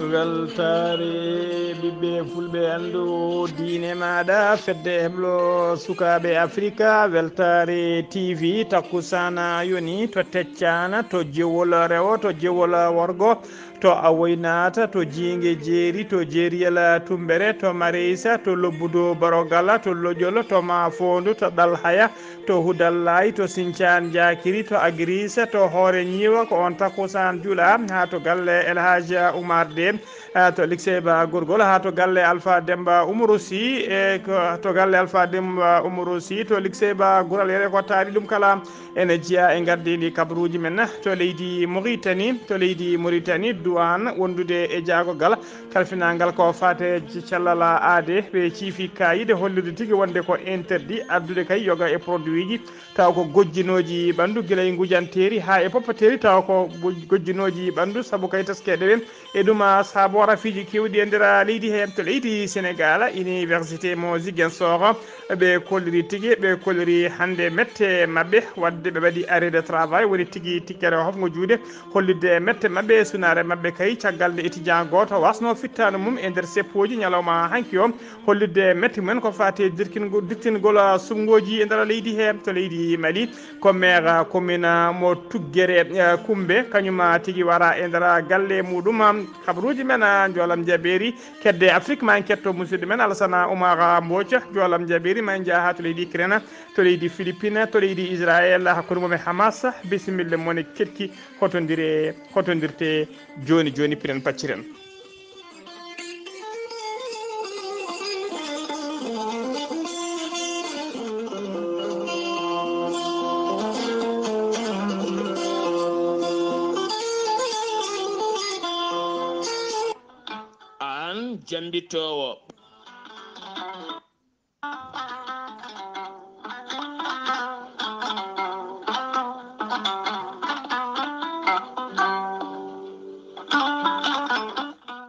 weltare ɓiɓɓe fulɓe andu diine maɗa fedde heblo sukaɓe africa weltare tv takkusana yoni to teccana to jewol rewo to jewol worgo to awoynata to jingue jeeri to jeeriyala tumbere to mareysa to lobbudo barogala to lojolo to mafondu to ɗalhaya to hudallay to sinthiane diakiri to agrissa to hoore ñiwa ko on takkusan juula ha to galle elhaji oumar de to likseba gorgol ha to galle alpha demba oumaro sy e to galle alpha demba oumaro sy to likseba gural yere ko taari ɗum kala ene jeeya e gardidi kabruji men to leydi mauritanie douane wondude e jaagogal kalfinangal ko fate cellala aade ɓe ciifi kayide hollude tigui wonde ko interdit addude kay yoga e produit ji taw ko gojjinoji ɓandu guila e gujanteri ha e poppateri taw ko gojjinoji ɓandu saabu kay taskeɗe ɓen e ɗum saabo rafiji kewɗi e nder leydi he to leydi sénégal université mo Ziguinchor ɓe kolliri tigui ɓe kolliri hande mette mabɓe wadde ɓe waɗi arrêt de travail woni tigui tikkere hofgo juuɗe hollidde mette mabɓe sunare mabɓe kay caggal nde étudiant goto wasno fittano mum e nder seppoji ñalawma hanki o hollidde mette mumen ko fate dirtingol sumgoji e nder leydi he to leydi Mali ko maire commune mo Tuggere Kumbe kañuma tigui wara e nder galle muɗum kabaruji men jolam jaɓeri kedde afrique ma en ketto musidɗo men Alassane Oumar Mbodja jolam jaɓeri ma en jaaha to leydi Ukraine to leydi Philippine to leydi Israël hakkude mum e Hamas bisimilla mone ketki hotodirte joni joni piren pacciren jambitowo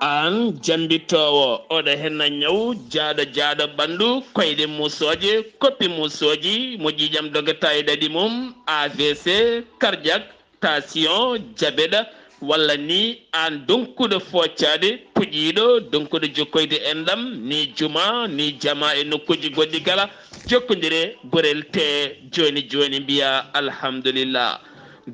an jambitowo oɗo henna ñaw jaaɗo ɓandu koyɗe musoje koppi musoji mo ƴiƴam dogata e ɗaɗi mum AVC cardiaque tension diabète walla ni an donkuɗo foccade puƴiɗo donkuɗo jokkoyde enɗam ni juma ni jama e nokkuji goɗɗi kala jokkodire gorel te joni joni mbiya alhamdulillah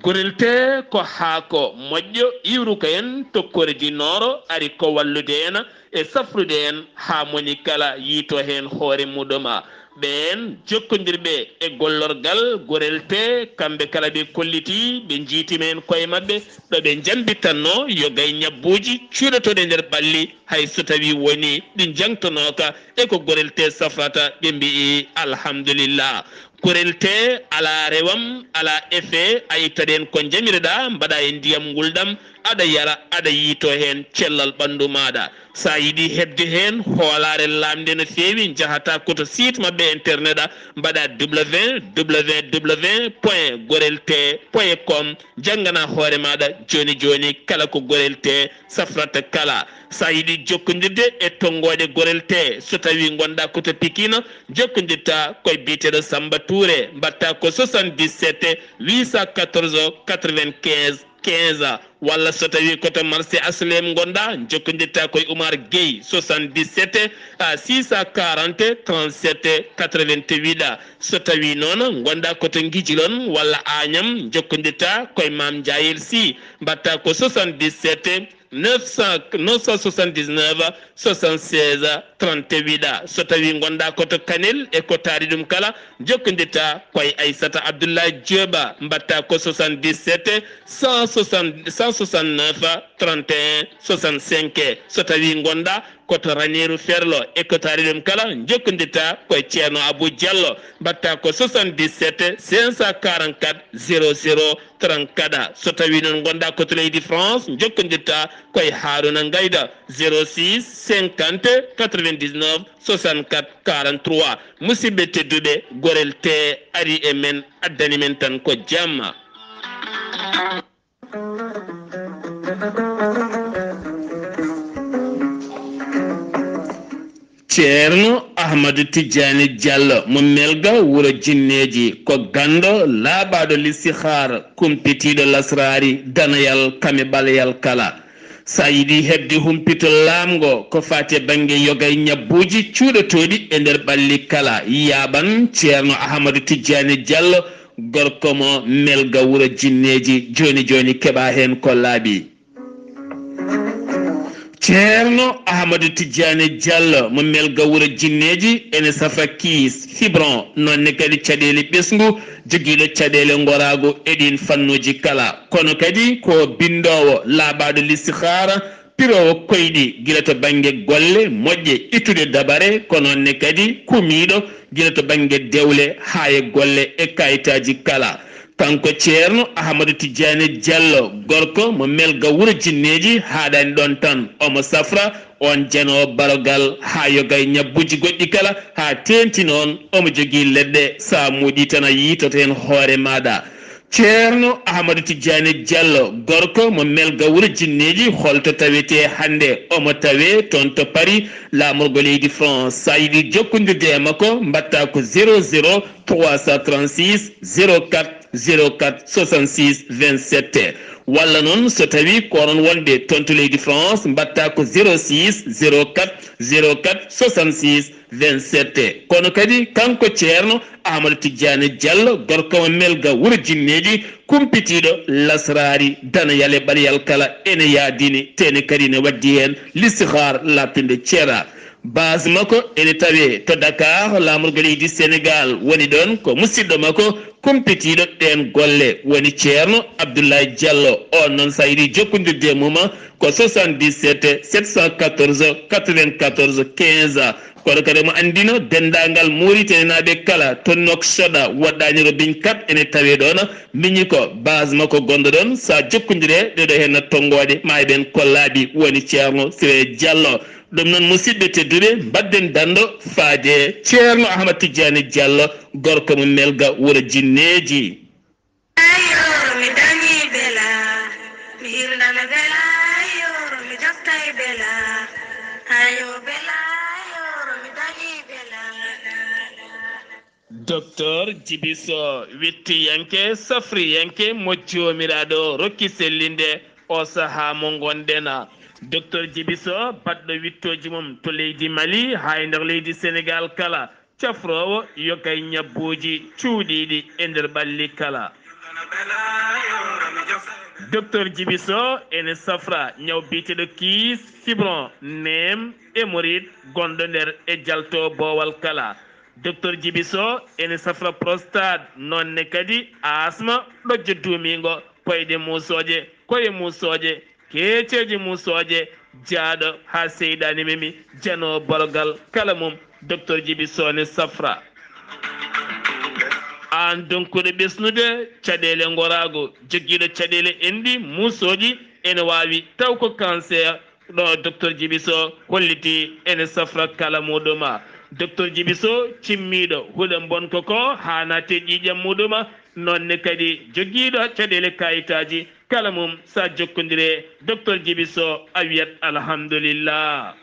gorel te ko haako moƴƴo iwruka en tokkoredi nooro ari ko wallude en e safrude en ha moni kala yiito hen hoore muɗuma ɓen jokkodirɓe e gollorgal gorel te kamɓe kala ɓe kolliti ɓe jiitimen koye mabɓe ɗo ɓe jambittanno yo gay ñabbuji cuuɗotoɗe nder ɓalli hay so tawi woni ɗi jangtonoka e ko gorel te safrata ɓe mbi alhamdulillah gorel te ala rewam ala effet a ittaɗen ko jamireɗa mbaɗa e ndiyam nguldam aɗa yara aɗa yiito hen cellal ɓandu maɗa sa yiiɗi hebde hen hoolare lamde no fewi jahata koto site mabɓe internet a mbaɗa www.gorelte.com janggana hoore maɗa joni joni kala ko gorel te safrata kala sa yiiɗi jokkodirde e tonggode gorel te so tawi gonɗa koto Pikine jokkodirta koye biteɗo Samba Touré mbatta ko 77 814 95 15 walla so tawi koto marché aslem gonɗa jokkodirta koye Oumar Gueye 77 640 37 88 so tawi noon gonɗa koto Guijilon walla Agnam jokkodirta koye Mame Diayel Sy mbatta ko 77 979 76 38 so tawi gonɗa koto Kanel e ko taari ɗum kala jokkodirta koye Aissata Abdoulaye Dioba mbatta ko 77 169 31 65 so tawi gonɗa koto Raneru Ferlo e ko taari ɗum kala jokkodirta koye Ceerno Abou Diallo mbatta ko 77 544 00 34 so tawi noon gonɗa koto leydi France jokkodirta koye Haruna Gayda 06 50 99 64 43 musidɓe tedduɓe gorel te ari e men addani men tan ko jamma Ceerno Ahmadou Tidiane Diallo mo melga wuro jinneji ko gando laaɓaɗo listihar kumpitiɗo lasrari danayal kame ɓalayal kala sa yiɗi hebde humpito laamgo ko fate bange yogay ñabbuji cuuɗotoɗi e nder ɓalli kala yaɓan ceerno ahmadou tidiane diallo gorko mo melga wuro jinneji joni joni keɓa hen ko laaɓi. ceerno ahmadou tidiane diallo mo melga wuro jinneji ene safa kiis fibron nonne kadi caɗele ɓesgu joguiɗo caɗele gorago eɗin fannuji kala kono kadi ko bindowo laaɓaɗo listihara pirowo koyɗi guila to banggue golle moƴƴe ittude dabare ko nonne kadi kumiɗo guila to banggue dewle ha e golle e kayitaji kala kanko ceerno ahmadou tidiane diallo gorko mo melga wuro jinneji haɗani ɗon tan omo safra on janowo barogal ha yogay ñabbuji goɗɗi kala ha tenti noon omo jogui leɗɗe sa muɗi tan a yitoto hen hoore maɗa. ceerno ahmadou tidiane diallo gorko mo melga wuro jinneji holto tawete hande omo tawe toon to paris lamorgo leydi france sa yiɗi jokkodirde e makko mbatta ko 00 336 04 04 66 27 walla noon so tawi konon wonɓe toon to leydi france mbatta ko 06 04 04 66 27 kono kadi kanko ceerno ahmadou tidiane diallo gorko mo melga wuro jinneji kumpitiɗo lasrari dana yale ɓaɗayal kala ene yaadini tene kadi ne waddi hen listihar lappinde ceera base makko ene tawe to dakar lamorgo leydi sénégal woni ɗon ko musidɗo makko kumpitiɗo ɗen golle woni ceerno abdoulaye diallo on noon sa yiɗi jokkodirde muma ko 77 714 94 15 kono kadi mo andino dendagal Mauritanie kala to Nouakchott waɗɗaniro biñ 4 ene tawe ɗon miñi ko base makko gonɗo ɗon sa jokkodire ɗeɗo hen tonggode ma eɓen kollaɓi woni ceerno Siré Diallo ɗum noon musidɓe tedduɓe mbadden dando faade ceerno ahmad tidiane diallo gorko mo melga wuro jinneji. docteur Djibiso wittiyanke safriyanke mo jomiraɗo rokki sellinde o saaha mo gonɗena docteur Djibiso baɗɗo wittoji mum to leydi Mali ha e nder leydi Sénégal kala cafrowo yogay ñabbuji cuuɗiɗi e nder ɓalli kala. docteur Djibiso ene safra ñaw biteɗo kiis fibron nem hémorroïde gonɗo nder e jalto bowal kala. docteur Djibiso ene safra prostate nonne kadi asma ɗojjo duumigo poyɗe musoje koye musoje keceji musoje jaaɗo ha seyɗani memi jano bologal kala mum docteur Djibiso ne safra. an donkuɗo ɓesnude caɗele gorago joguiɗo caɗele endi musoji ene wawi taw ko cancer ɗo docteur Djibiso holliti ene safra kala muɗuma. docteur Djibiso cimmiɗo huuɗo bonko ko hanate ƴiƴam muɗuma nonne kadi joguiɗo caɗele kayitaji kala mum sa jokkodire docteur Djibiso a wiyat alhamdulillah.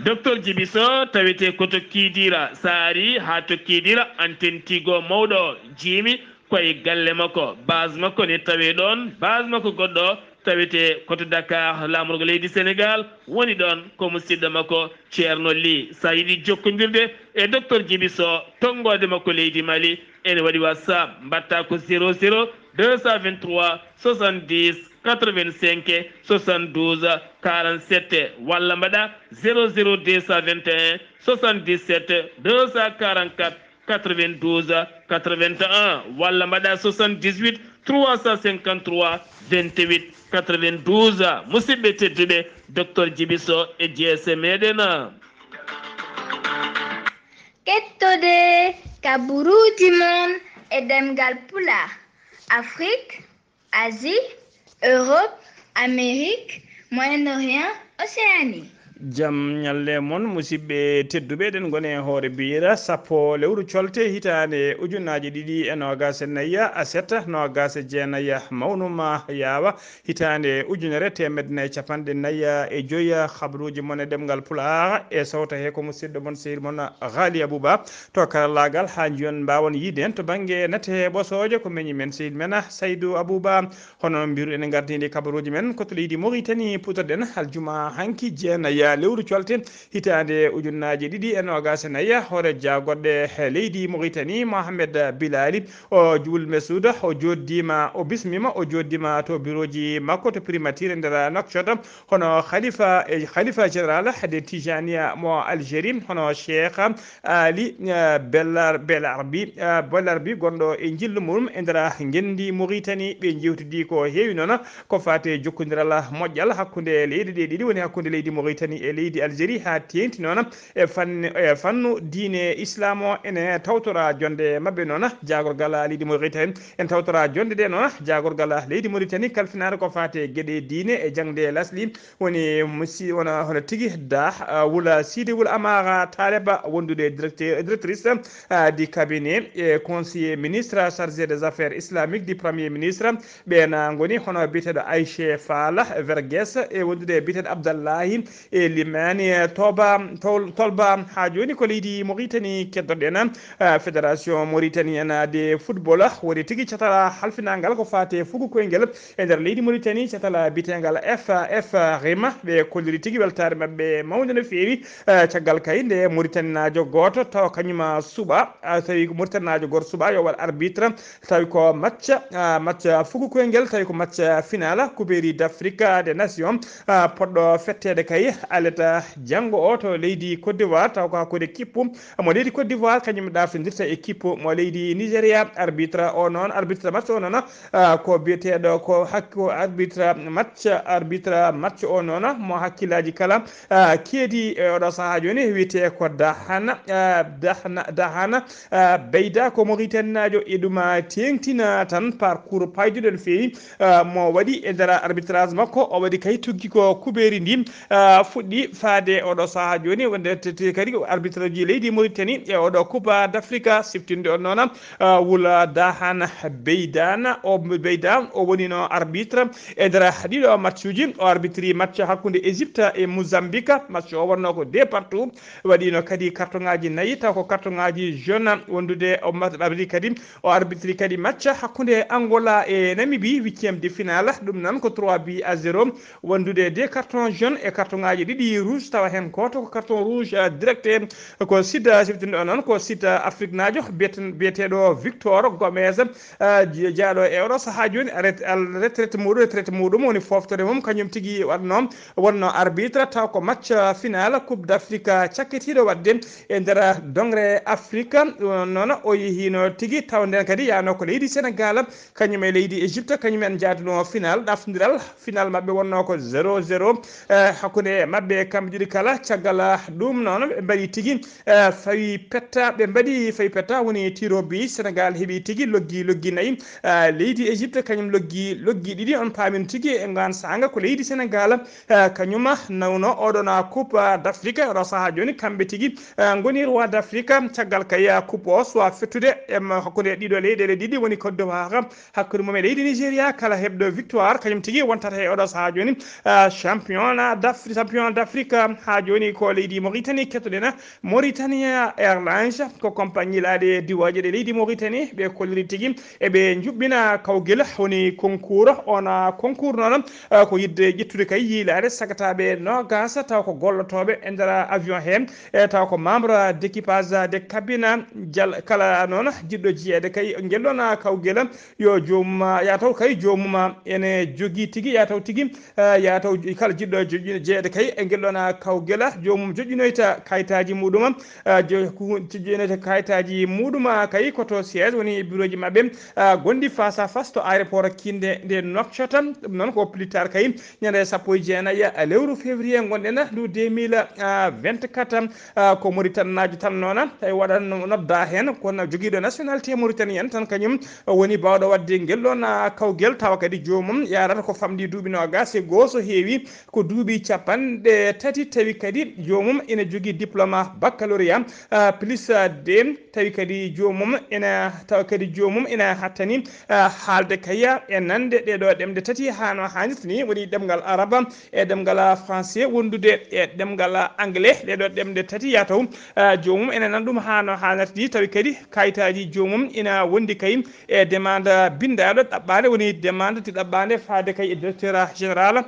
docteur Djibiso tawete koto kiidira saari ha to kiidira antentigo mawɗo jiimi koye galle makko base makko ne tawe ɗon base makko goɗɗo tawete koto Dakar lamorgo leydi Sénégal woni ɗon ko musidɗo makko ceerno Ly sa yiɗi jokkodirde e docteur Djibiso tonggode makko leydi Mali ene waɗi WhatsApp mbatta ko 00 223 70 85 72 47 walla mbaɗa 00 221 77 244 92 81 walla mbaɗa 78 353 28 92 musidɓe tedduɓe docteur Djibiso e jeese meɗen. kettode kaburuji mon e ɗemngal pulaar Afrique, Asie, Europe, Amérique, Moyen-Orient, Océanie. jam nyalle mon musidɓe tedduɓe ɗen gone hoore biira sappo lewru colte hitande ujunaji ɗiɗi e nogas nayya asetta nogas jeenayya mawnuma yaawa hitande ujunere temedde nayyi capanɗe nayya e joyya habruji mon e ɗemgal pulaar e sawta he ko musidɗo mon sehil mon Ghalii Abuu Bah to karallagal ha joni mbawon yiide hen to banggue nate ɓosoje ko meñi men sehil men Saydou Abou Bah hono mbiru ene gardidi kabaruji men ko to leydi Mauritanie putorɗen aljuma hanki jeenayya lewru colte hitande ujunnaji ɗiɗi e nogas nayya hoore jagoɗɗe e leydi Mauritanie Mohamed Bilali o Juul Mesouda o joddima o bismima o joddima to bureauji makko to primature nder Nouakchott hono khalifa général de Tijania mo Algérie hono Cheikh Ali Belarbi gonɗo e jillu mum e nder gendi Mauritanie ɓe jewtidi ko heewi noon ko fate jokkodiral moƴƴal hakkude leydi ɗe ɗiɗi woni hakkude leydi Mauritanie e leydi Algérie ha tengti noon e fannu diine islam o ene tawtora jonde mabɓe noon jagorgal leydi Mauritanie en tawtora jonde ɗe noon jagorgal leydi Mauritanie kalfinare ko fate gueɗe diine e jangde lasli woni wona hono tigui da wula Sidi Wul Amara Taleba wondude directrice du cabinet et conseiller ministre chargé des affaires islamiques du premier ministre ɓena goni hono biteɗo Aïché Fall Vergues e wondude biteɗo Abdallahi e limani tolba ha joni ko leydi Mauritanie keddoɗen fédération mauritanienne de football woni tigui catala halfinangal ko fate fugu koyngel e nder leydi Mauritanie catala bitengal FF Rima ɓe kolliri tigui weltare mabɓe mawde no feewi caggal kay nde Mauritanie najo goto taw kañuma suuɓa tawi ko Mauritanie najo goto suuɓa yo waɗ arbitre tawi ko match fugu koyngel tawi ko match final coupe d'Afrique des nations poɗɗo fettede kay aleta janggo o to leydi Côte d'Ivoire taw ko hakkude équipe mo leydi Côte d'Ivoire kañum ɗaftodirta équipe mo leydi Nigéria arbitre o noon arbitre match o noon ko biyeteɗo ko hakko arbitre match o noon mo hakkillaji kala keedi e oɗo saaha joni wiyete ko dahana beyda ko Mauritanie najo e ɗum tengtina tan parcours payduɗo no feewi mo waɗi e nder arbitrage makko o waɗi kay tuggi ko kuberi ndi fuɗɗi faade oɗo saaha joni wonde kadi arbitre ji leydi Mauritanie e oɗo coupe d'Afrique siftinde on noon wula dahan beyda o woni no arbitre e nder ɗiɗo match uji o arbitri match hakkude Égypte e Mozambique match o wonno ko 2 partout waɗino kadi carton ngaji nayyi taw ko carton ngaji jaune wondude o arbitri kadi o arbitri kadi match hakkude Angola e Namibie 8e de finale ɗum nan ko 3-0 wondude 2 carton jaune e carton ngaji ɗiɗi rouge tawa hen goto ko carton rouge direct ko sida siftinde o noon ko sida Afrique najo biyeteɗo Victor Gomez jaaɗo e oɗo saaha joni retraite muɗum woni foftore mum kañum tigui wonno arbitre taw ko match final coupe d'Afrique cakketiɗo wadde e nder dongre Afrique noon o yehino tigui taw nden kadi yano ko leydi Sénégal kañum e leydi Égypte kañum en jaaduno final ɗaftodiral final mabɓe wonno ko 0-0 hakkude mabɓe kamɓe ɗiɗi kala caggal ɗum noon ɓe mbaɗi tigui fawi petta woni tiro bi Sénégal heeɓi tigui loggi nayyi leydi Égypte kañum loggi ɗiɗi on paamin tigui e ngan sanga ko leydi Sénégal kañum nawno oɗon coupe d'Afrique oɗo saaha joni kamɓe tigui goni roi d'Afrique caggal kay coupe o soit fettude hakkude ɗiɗo leyɗele ɗiɗi woni Côte d'Ivoire hakkude mum e leydi Nigéria kala heɓɗo victoire kañum tigui wontata e oɗo saaha joni champion d'Afrique ha joni ko leydi Mauritanie kettoɗen Mauritania Airlines ko compagnie laaɗe diwaji ɗe leydi Mauritanie ɓe kolliri tigui eɓe juɓɓina kawguel woni concours noon ko yidde ƴettude kay yiilade sagataɓe nogas taw ko gollotoɓe e nder avion hen taw ko membre d' équipage de cabine kala noon jiɗɗo jeyede kay guellon kawguel yo joomum yataw kay joomum ene jogui tigui yataw kala jiɗɗo jeyede kay e guellon kawguel joomum joƴƴinoyta kayitaji muɗum joƴƴinoyta kayitaji muɗum kay koto siège woni bureau ji mabɓe gondi face à face to aéroport kinde nde Nouakchott ɗum noon ko plus tard kay ñande sappo e jeenayyi lewru février gonɗen ndu 2024 ko Mauritanie najo tan noon tawi waɗan nodda hen kono joguiɗo nationalité mauritanienne tan kañum woni bawɗo wadde guellon kawguel tawa kadi jomum yarata ko famɗi duuɓi nogas e goho so heewi ko duuɓi capanɗe ɓe tati tawi kadi jomum ina jogui diplôme baccalauréat plus d tawi kadi jomum ina tawa kadi jomum ina hattani haalde kaya e nande ɗeɗo ɗemɗe tati hano hannirta ni woni ɗemgal araba e ɗemgal français wondude e ɗemgal anglais ɗeɗo ɗemɗe tati yataw jomum ina nan ɗum hano hannirta ni tawi kadi kayitaji jomum ina wondi kay e demande bindaɗo ɗaɓɓade woni demande ti ɗaɓɓade faade kay e directeur général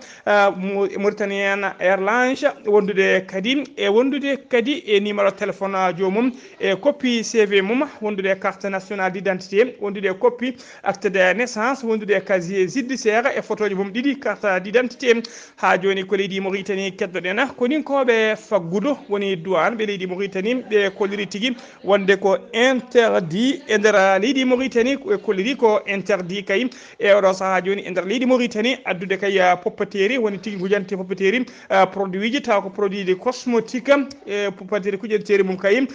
Mauritanian Airlines wondude kadi e numéro téléphone jomum e copie CV mum wondude carte nationale d'identité wondude copie acte de naissance wondude casier judiciaire e photoji mum ɗiɗi carte d'identité ha joni ko leydi Mauritanie keddoɗen koni koɓe faggudu woni douane ɓe leydi Mauritanie ɓe kolliri tigui wonde ko interdit e nder leydi Mauritanie e kolliri ko interdit kay e oɗo saaha joni e nder leydi Mauritanie addude kay poppateri woni tigui gujante poppateri produit ji taw ko produit de cosmétique e poppateri kuƴeteri mum kay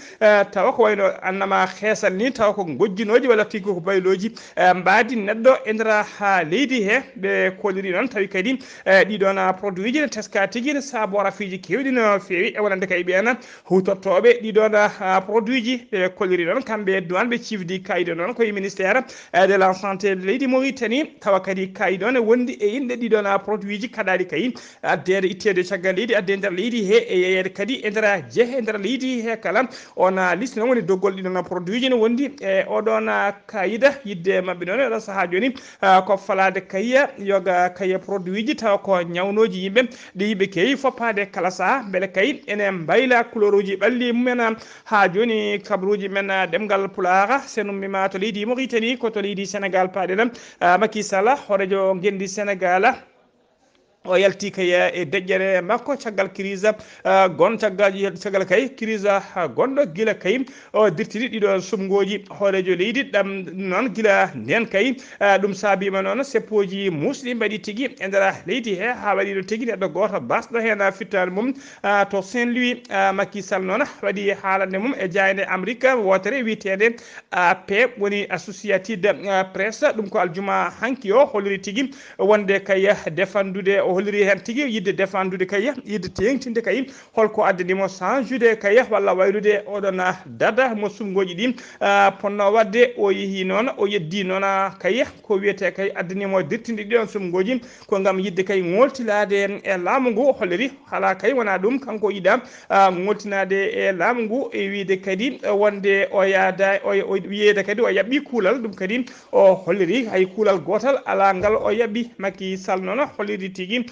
tawa ko wayno annama xeesal ni taw ko gojjinoji walla tigui ko bayloji mbadi neɗɗo e nder ha leydi he ɓe kolliri noon tawi kadi ɗiɗon produit ji ne teska tigui saabu rafiji kewɗi no fewi e wonande kay ɓen hutortoɓe ɗiɗon produit ji ɓe kolliri noon kamɓe douane ɓe cifdi kayide noon koye ministére de la santé leydi Mauritanie tawa kadi kayide on wondi e inde ɗiɗon produit ji kaɗaɗi kay addede ittede caggal leydi adde nder leydi he e yeyede kadi e nder jeehe nder leydi he kala on liste noon woni doggol ɗiɗon produit ji ne wondi e oɗon kayida yidde mabɓe noon oɗo saaha joni ko falade kayya yoga kayya produit ji tawa ko ñawnoji yimɓe ɗe yimɓe kewi foppade kala saaha beele kay ene mbayla couleur uji ɓalli mumen ha joni kabaruji men ɗemgal pulaar senummima to leydi Mauritanie ko to leydi Sénégal paɗen Macky Sall horejo gendi Sénégal o yalti kay e deƴƴere makko caggal crise gon caggal kay crise gonɗo gila kay o dirtiri ɗiɗo sumgoji hoorejo leydi ɗam noon gila nden kay ɗum saabima noon seppoji musɗi mbaɗi tigui e nder leydi he ha waɗi ɗo tigui neɗɗo goto basɗo hen fittade mum to Saint Louis Macky Sall noon waɗi haalande mum e jayde Amérique wotere witede AP woni associated presse ɗum ko aljuma hanki o holliri tigui wonde kay défendude o holliri hen tigui yidde défendude kay yidde tengtinde kay holko addanimo changeude kay walla waylude oɗon dada mo sumgoji ɗi ponno wadde o yeehi noon o yeddi noon kay ko wiyete kay addanimo dirtinde ɗiɗon sumgoji ko gam yidde kay ngoltilade e laamu ngu holliri hala kay wona ɗum kanko yiɗa ngoltinade e laamu ngu e wiide kadi wonde o yaada o wiyede kadi o yaɓɓi kuulal ɗum kadi o holliri hay kuulal gotal ala ngal o yaɓɓi Macky Sall noon holliri tigui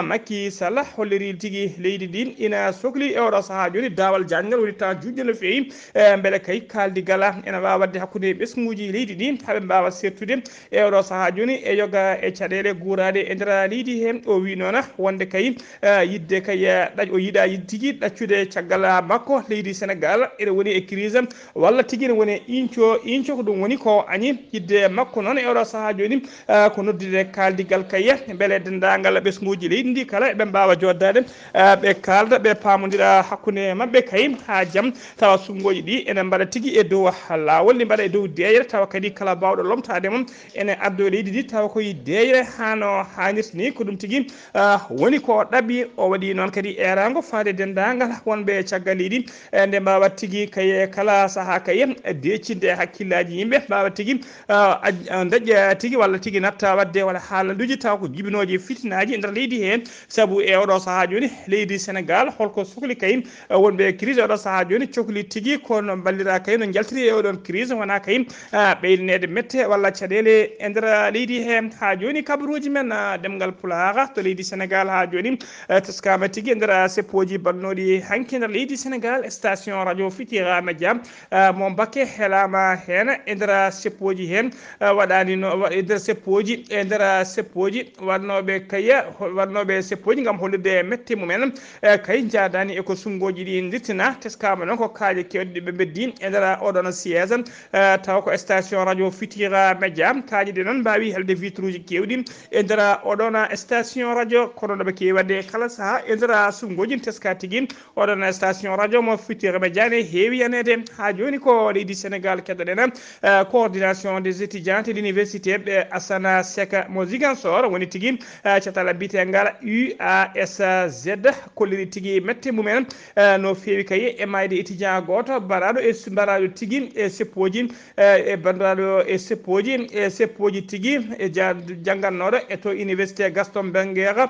Macky Sall holliri tigui leydi ndi ina sohli e oɗo saaha joni dawal jangal woni temps juɗɗe no fewi beele kay kaldigala ene wawa wadde hakkude ɓesguji leydi ndi haaɓe mbawa sertude e oɗo saaha joni e yoga e caɗele guurade e nder leydi he o wi noon wonde kay yidde kay o yiiɗa yidde tigui ɗaccude caggal makko leydi Sénégal ene woni e crise walla tigui ne woni inco ko ɗum woni ko añi yidde makko noon e oɗo saaha joni ko noddude kaldigal kay beele dendagal ɓesguji leydi ndi kala eɓe mbawa joddade ɓe kalda ɓe pamodira hakkude mabɓe kay ha jaam tawa sumgoji ɗi ene mbaɗa tigui e dow lawol ɗi mbaɗa e dow deeyre tawa kadi kala bawɗo lomtade mum ene addo leydi ndi tawa koye deeyre hano hannirta ni ko ɗum tigui woni ko ɗaɓɓi o waɗi noon kadi erago faade dendagal wonɓe caggal leydi nde mbawa tigui kay kala saaha kay deccinde hakkillaji yimɓe mbawa tigui daƴƴa tigui walla tigui natta wadde walla haalanduji taw ko jibinoji fitinaji e nder leydi he saabu e oɗo saaha joni leydi Sénégal holko sohli kay wonɓe crise oɗo saaha joni cohli tigui kono ballira kay no jaltiri e oɗon crise wona kay ɓeynede mette walla caɗele e nder leydi he ha joni kabaruji men ɗemgal pulaar to leydi Sénégal ha joni teskama tigui e nder seppoji bannoɗi hanki nder leydi Sénégal station radio Fitira Média mo bakke heelama hen e nder seppoji hen waɗani no e nder seppoji wannoɓe kaya wannoɓe seppoji gam hollirde mette mumen kay jadani eko sumgoji ɗi dirtina teskama noon ko kaaje kewɗe ɓe beddi e nder oɗon siège taw ko station radio Fitira Média kaaje ɗe noon mbawi helde vitre uji kewɗi e nder oɗon station radio kono ɗoɓe kewi wadde kala saaha e nder sumgoji teska tigui oɗon station radio mo Fitira Média ne heewi yanede ha joni ko leydi Sénégal keddoɗen coordination des étudiants de l'université ɓe Assana Seck mo Ziguinchor woni tigui catala bitengal UASZ kolliri tigi mette mumen no fewi kay e mayde étudiant goto baraɗo e baraɗo tigi e seppoji e bandiraɗo e seppoji tigi e janggannoɗo e to université Gaston Berger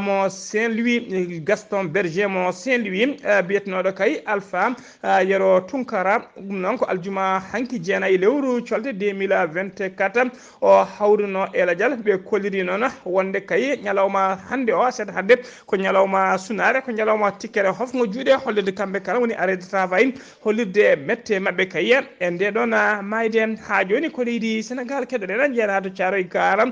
mo Saint-Louis Gaston Berger mo Saint-Louis biyetenoɗo kay Alpha yero Tunkara ɗum noon ko aljuma hanki jeenayi lewru colte 2024 o hawruno eladial ɓe kolliri noon wonde kay ñalawma hande o seeɗa hande ko ñalawma sunare ko ñalawma tikkere hofgo juuɗe hollirde kamɓe kala woni arrêt de travail hollirde mette mabɓe kay e nde ɗon mayde ha joni ko leydi Sénégal keɗoɗen jeeɗa to Thiaroye Gare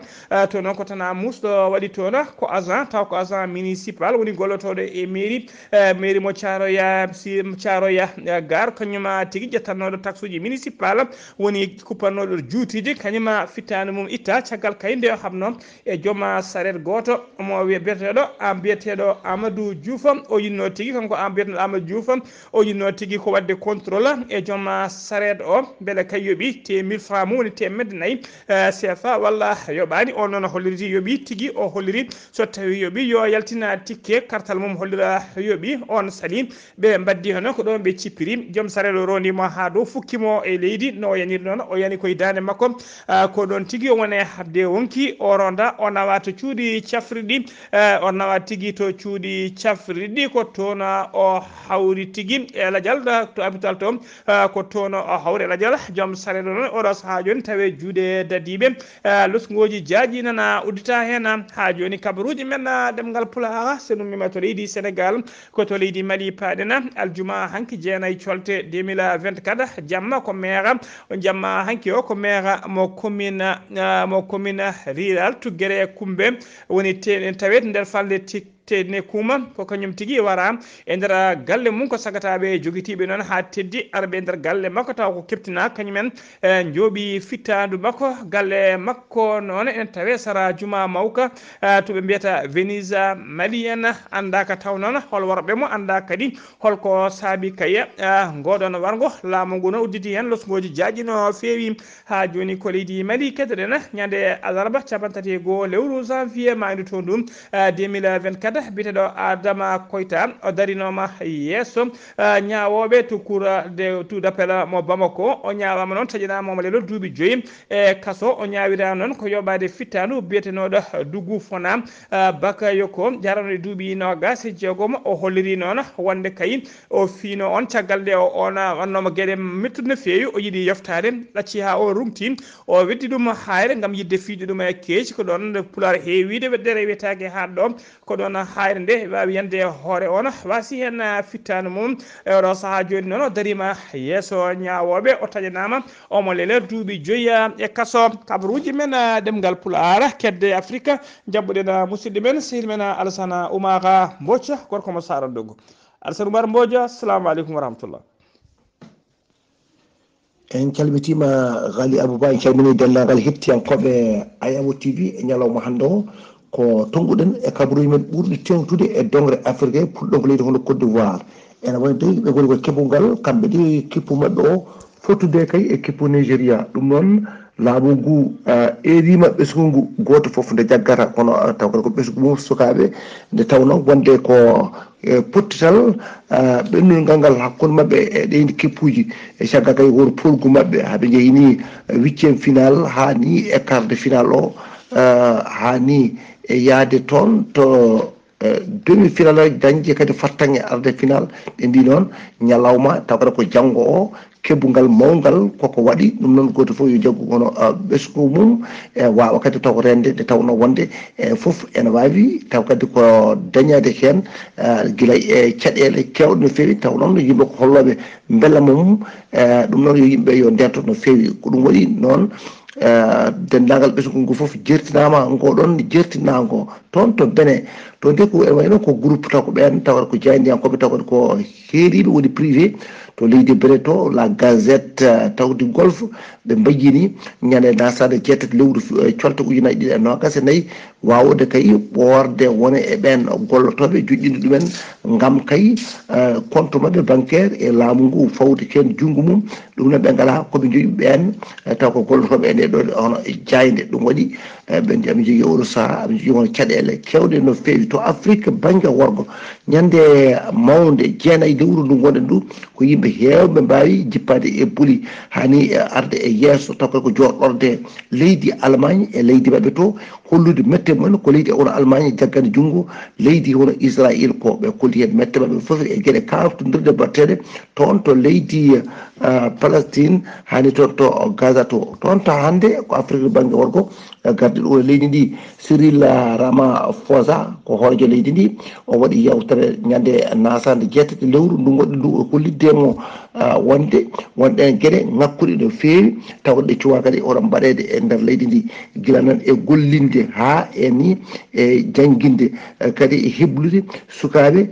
to noon ko tana musɗo waɗi toon ko agent taw ko agent municipal woni gollotoɗo e mairie mo Thiaroye Gare kañuma tigui ƴettannoɗo taxe uji municipal woni kuppannoɗo juutiji kañuma fittani mum itta caggal kay nde habno e jooma saret goto mo biyeteɗo Amadou Diouf o yinno tigui kanko biyeteɗo Amadou Diouf o yinno tigui ko wadde contrôle e jooma saret o beele kay yooɓi te 1000 francs mum woni temedde nayyi CFA walla yoɓani on noon hollirti yooɓi tigui o holliri so tawi yooɓi yo yaltina tikke kartal mum hollira yooɓi on sali ɓe mbaddi hono ko ɗon ɓe cippiri joom saret o rondimo ha dow fukkimo e leydi no o yaniri noon o yani koye dande makko ko ɗon tigui wone habde wonki o ronda o nawa to cuuɗi cafriɗi o nawa tigui to cuuɗi cafriɗi ko toon o hawri tigui e ladial to hôpital to ko toon o hawri e ladial joom saret o noon oɗo saaha joni tawe juuɗe dadiɓe lusgoji jaaji nana uddita hen ha joni kabaruji men ɗemgal pulaar senumima to leydi Sénégal ko to leydi Mali paɗena aljuma hanki jeenayi colte 2024 jamma ko maire jamma hanki o ko maire mo commune rural Tuggere Kumbe woni tawete nder falde tedne kuma ko kañum tigui wara e nder galle mum ko sagataɓe joguitiɓe noon ha teddi arɓe nder galle makko taw ko keptina kañumen jooɓi fittandu makko galle makko noon en tawe sara juma mawka to ɓe mbiyata Venise malienne andaka taw noon hol worɓe mo anda kadi holko saabi kaya ngoɗon wargo laamu ngu noon udditi hen losgoji jaaji no fewi ha joni ko leydi Mali keɗoɗen ñande alarba 31 lewru janvier maydu to ɗum 2024 biteɗo Adama Koyta o darinoma yesso ñawoɓe to cour de tout d'appel mo Bamako o ñawama noon taƴinama lelo duuɓi 5 e kaso o ñawira noon ko yoɓade fittanu biyetenoɗo Dougou Fona Bakayoko jarano duuɓi 26 o holliri noon wonde kay o fiino on caggal nde on wannoma gueɗe mettude no fewi o yiiɗi yoftade ɗacci ha o rumti o weddi ɗum hayre gam yidde fiijo ɗum e keeci ko ɗon pulaar heewide weddere wiyetake ha ɗo ko ɗon hayre nde wawi yande hoore on wasi hen fittanu mum e oɗo saaha joni noon o darima yesso ñawoɓe o taƴanama omo lele duuɓi 5 e kaso kabaruji men ɗemgal pulaar kedde Afrique jabɓuɗen musidɗo men sehil men Alassane Oumar Mbodj gorko mo Sara Dogo Alassane Oumar Mbodj assalamu aleykum wa rahmatullah. en calmitima Ghalii Abuu Bah en calmini dendagal hettiyankoɓe Ayamo TV e ñalawma hande o ko tonguɗen e kabaruji men ɓurɗi tengtude e dongre Afrique pulɗon ko leydi hono Côte d'Ivoire ene woni tawi ɓe goni ko keɓogal kamɓe ɗi kippu mabɓe o fottude kay e kippu Nigéria ɗum noon laamu ngu erima ɓesgu ngu goto foof nde jaggata kono taw ko ɓesgu mum sukaɓe nde tawno wonde ko pottital ɓennulgal ngal hakkude mabɓe e ɗeydi kippuji e caggal kay won polgu mabɓe haaɓe jeeyini 8e final ha ni e quart de final o ha ni e yaade toon to demi final o dañde kadi fattange arde final ɗe mbi noon ñalawma taw kadi ko janggo o kebbungal mawgal koko waɗi ɗum noon goto fof yo jaggu hono ɓesgu mum e wawa kadi taw rende nde tawno wonde e foof ene wawi taw kadi ko dañade hen guila e caɗele kewɗe no fewi taw noon yimɓe ko holloɓe beela mum ɗum noon yo yimɓe yo ndento no fewi ko ɗum waɗi noon dendagal ɓesgu ngu foof jertinama ngoɗon jertinago toon to Benin to nde ko ene wayi noon ko groupe taw ko ɓen taw ko jeyndiyankoɓe taw kadi ko heeriɓe woni privé to leydi Benin to la gazette tawdi golf ɓe mbayyini ñande nasade jeetati lewru colte ujunaje ɗiɗi e nogas e nayyi wawde kay ɓorde wone e ɓen gollotoɓe juɗɗinde ɗumen gam kay compte mabɓe bancaire e laamu ngu fawde ken junggo mum ɗum noon ɓe ngala koɓe joƴi ɓen taw ko gollotoɓe e nde ɗo hono jayde ɗum waɗi ɓe ami jogui oɗo saaha ami jogui won caɗele kewɗe no fewi to Afrique banggue worgo ñande mawde jeenayyi lewru ndu gonɗen ndu ko yimɓe hewɓe mbawi jippade e buuli hani arde e yesso taw ko joɗɗorde leydi Allemagne e leydi mabɓe to hollude mette mumen ko leydi hono Allemagne jaggande junggo leydi hono Israël ko ɓe kolli hen mette mabɓe foof e gueɗe kawtodirde batteɗe toon to leydi Palestine hani toon to Gaza toon ta hande ko Afrique banggue worgo garde ɗo leydi ndi Cyril Ramaphosa ko hoorejo leydi ndi o waɗi yewtere ñande nasade jeetati lewru ndu goɗɗo ndu o hollidemo wonɗen gueɗe ngakkuɗe no fewi tawde cuwa kadi oɗon mbaɗede e nder leydi ndi gila noon e gollinde ha ni e jangguinde kadi e heblude sukaɓe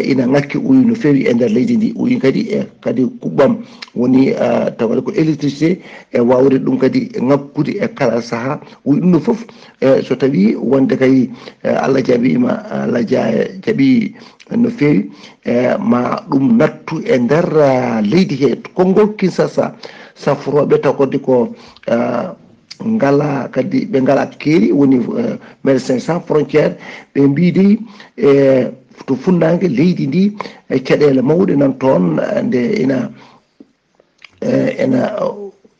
ina ngakki uyu no fewi e nder leydi ndi uyu kadi e kadi kuɓɓam woni tawde ko électricité e wawde ɗum kadi ngakkude e kala saaha uyu ɗum no foof so tawi wonde kay Allah jaɓima Allah jaɓi no fewi ma ɗum nattu e nder leydi he konngol Kinshasa safroɓe tawde ko ngala kadi ɓe ngala keeri woni médecins sans frontiére ɓe mbidi to funnague leydi ndi caɗele mawɗe nan toon nde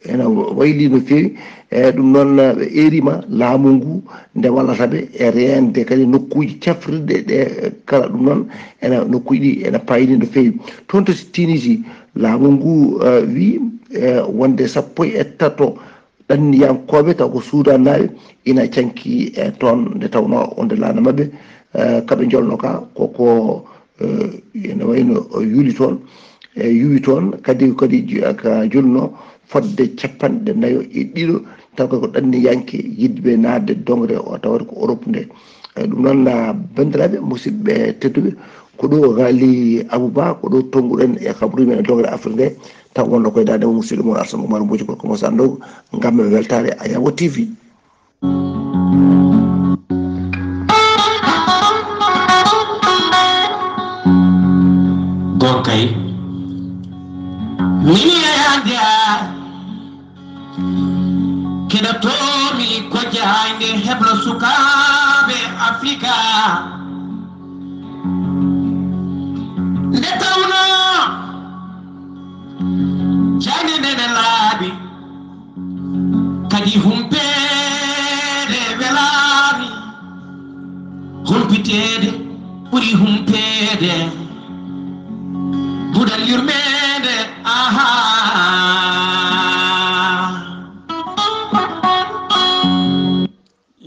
ena wayli no fewi ɗum noon ɓe erima laamu ngu nde wallataɓe e rende kadi nokkuji cafrirɗe ɗe kala ɗum noon ena nokkuji ɗi ena payini no fewi toon to Tunisie laamu ngu wi wonde sappo e tato ɗanniyankoɓe taw ko Soudan naɓe ina canki e toon nde tawno onde laana mabɓe kaɓe jolno ka koko ene wayno yuuli toon yuwi toon kadi ka jolno fodde 40 taw ko ɗanniyanke yidɓe nadde dongre o tawde ko Europe nde ɗum noon bandiraɓe musidɓe tedduɓe ko ɗo Ghalii Abou Bah ko ɗo tonguɗen e kabaruji men e dongre Afrique nde taw wonno koye dade musidɗo moon Arsane Oumar Mbodji ko mo sandow ngam weltare Ayawo TV. Gokay kena tomi ko jahande heblo sukaɓe Afrika nde tawno jande nene laaɓi kadi humpede welami humpitede ɓuuri humpede budal yurmede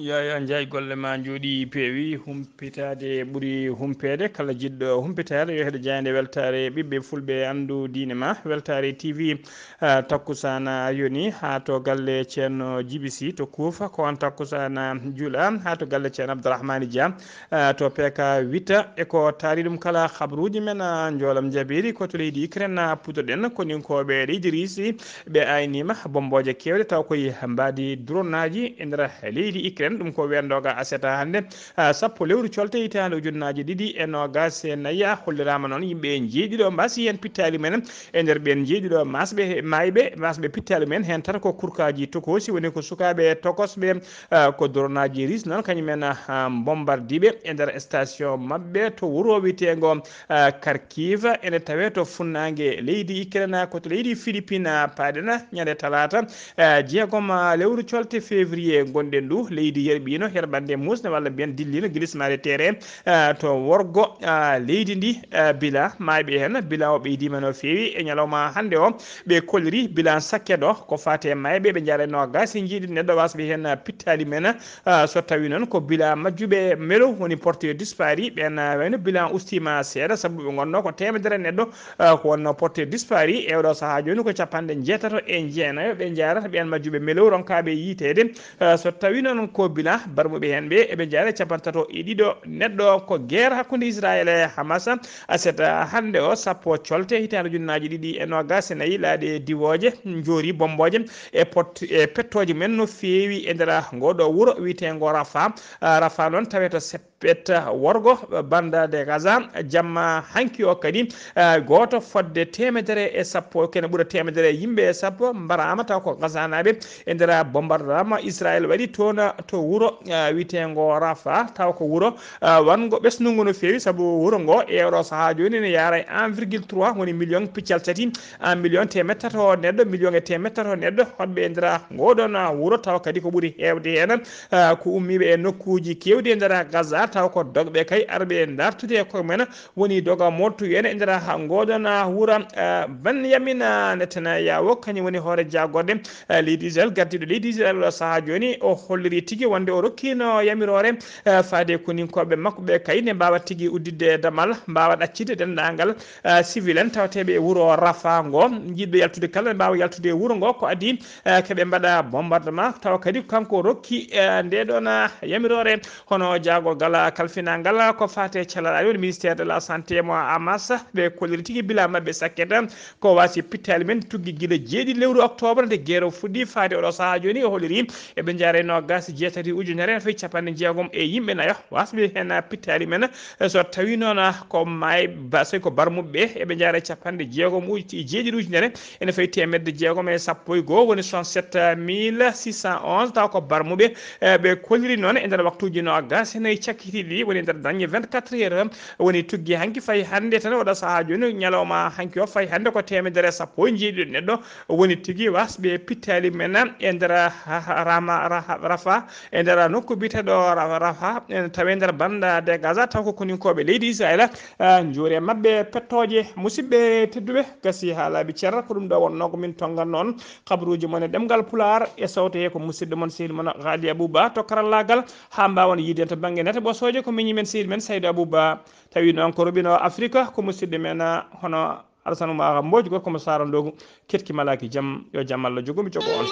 yaya Ndiaye golle ma jooɗi peewi humpitade ɓuuri humpede kala jiɗɗo humpitade yo heɗo jeyande weltare ɓiɓɓe fulɓe andu diine ma weltare TV takkusana yoni ha to galle ceerno Djibisi to Kuufa ko on takkusana juula ha to galle ceerno Abdourahmane Dia to PK Wita e ko taari ɗum kala habaruji men joolam jabiri ko to leydi Ukraine putoɗen koninkoɓe leydi Russie ɓe aynima bomboje kewɗe taw koye mbadi drone aji e nder leydi Ukraine ɗum ko wendoga aseta hande sappo lewru colte hitande ujunnaji ɗiɗi e nogas e nayya hollirama noon yimɓe jeeɗiɗo mbasi hen pittali men e nder ɓen jeeɗiɗo masɓe mayɓe masɓe pittali men hen tan ko kurkaji tokosi woni ko sukaɓe tokosɓe ko dronaji ris noon kañumen bombardiɓe e nder station mabɓe to wuuro witego Kharkiv ene tawe to funnague leydi Ukraine ko to leydi Philippine paɗena ñande talata jeegom lewru colte février gonɗen ndu leydi yerbino herɓande musne walla mbiyen dillino glissement terrain to worgo leydi ndi bila mayɓe hen bilan o ɓeydima no fewi e ñalawma hande o ɓe kolliri bilan sakket o ko fate mayɓe ɓe jarano gasi jiiɗi neɗɗo wasɓe hen pittali men so tawi noon ko bilan majjuɓe melo woni porté dispari ɓen wayno bilan ustima seeɗa saabu ɓe gonno ko temedere neɗɗo ko wonno porté dispari e oɗo saaha joni ko 9 ɓe jarata ɓen majjuɓe melo ronkaɓe yitede so tawi noon ko bilan barmuɓe hen ɓe eɓe jaara 32 neɗɗo ko guerre hakkude Israël e Hamas aseta hande o sappo colte hitande ujunnaji ɗiɗi e nogas e nayyi laaɗe diwoje joori bomboje e pettoje men no fewi e nder ngoɗo wuuro witego Rafa noon tawe to pet worgo banda de Gaza jamma hanki o kadi goto fodde temedere e sappo kene ɓuura temedere yimɓe e sappo mbarama taw ko gasanaɓe e nder bombardement Israël waɗi toon to wuro witengo Rafa taw ko wuro wango ɓesnugo no fewi saabu wuro ngo e oɗo saaha joni ne yaara 1,3 woni million piccal tati 1 million temettato neɗɗo million e temettato neɗɗo hoɗɓe e nder ngoɗon wuro taw kadi ko ɓuuri hewde hen ko ummiɓe e nokkuji kewɗi e nder Gaza taw ko dogɓe kay arɓe e dartude e koye mumen woni doga mottuyen e nder ngoɗon wuura Benyamin Netanyahu kañum woni hoore jagorde leydi Israel gardiɗo leydi Israel o saaha joni o holliri tigui wonde o rokkino yamirore faade koninkoɓe makko ɓe kay ne mbawa tigui uddidde damal mbawa ɗaccide dendagal civil en tawateɓe e wuuro Rafa ngo jiɗɓe yaltude kala ne mbawa yaltude e wuuro ngo ko adi keɓe mbaɗa bombardement tawa kadi kanko rokki ndeɗon yamirore hono jagorgal kalfinangal ko fate calal woni ministére de la santé mo Hamas ɓe kolliri tigui bila mabɓe sakketa ko wasi pittali men tugui guila 7 lewru octobre nde guerre fuɗɗi faade oɗo saaha joni o holliri eɓe jareno gas jeetati ujunere fayi capanɗe jeegom e yimɓe nayo wasɓe hen pittali men so tawi noon ko may basay ko barmuɓe eɓe jaare capanɗe jeegom uji 7 ujunere ene fayi temedde jeegom e sappo e goho woni 67611 taw ko barmuɓe ɓe kolliri noon e nder waktuji no gas nayi cakkitiɗi woni nder dañe 24 heures woni tuggi hanki fayi hande tan oɗo saaha joni ñalawma hanki o fayi hande ko temedere sappo e jeeɗiɗo neɗɗo woni tigui wasɓe pittali men e nder Rafa e nder nokku biteɗo Rafa tawe nder banda de Gaza taw ko koninkoɓe leydi Israël juure mabɓe pettoje musidɓe tedduɓe gasi ha laaɓi ceerra ko ɗum ɗo wonno ko min tongan noon kabaruji mon e ɗemgal pulaar e sawte ko musidɗo mon sehil mon Ghalii Abuu Bah to karallagal ha mbawan yiden to banggue nete ɓosoje ko miñi men sehil men Saydou Abou Bah tawi noon ko robino Afrique ko musidɗo men hono Alassane Oumar Mbodj gorko mo Sarandogu ketki malaki jaam yo jaam Allah jogomi jogo on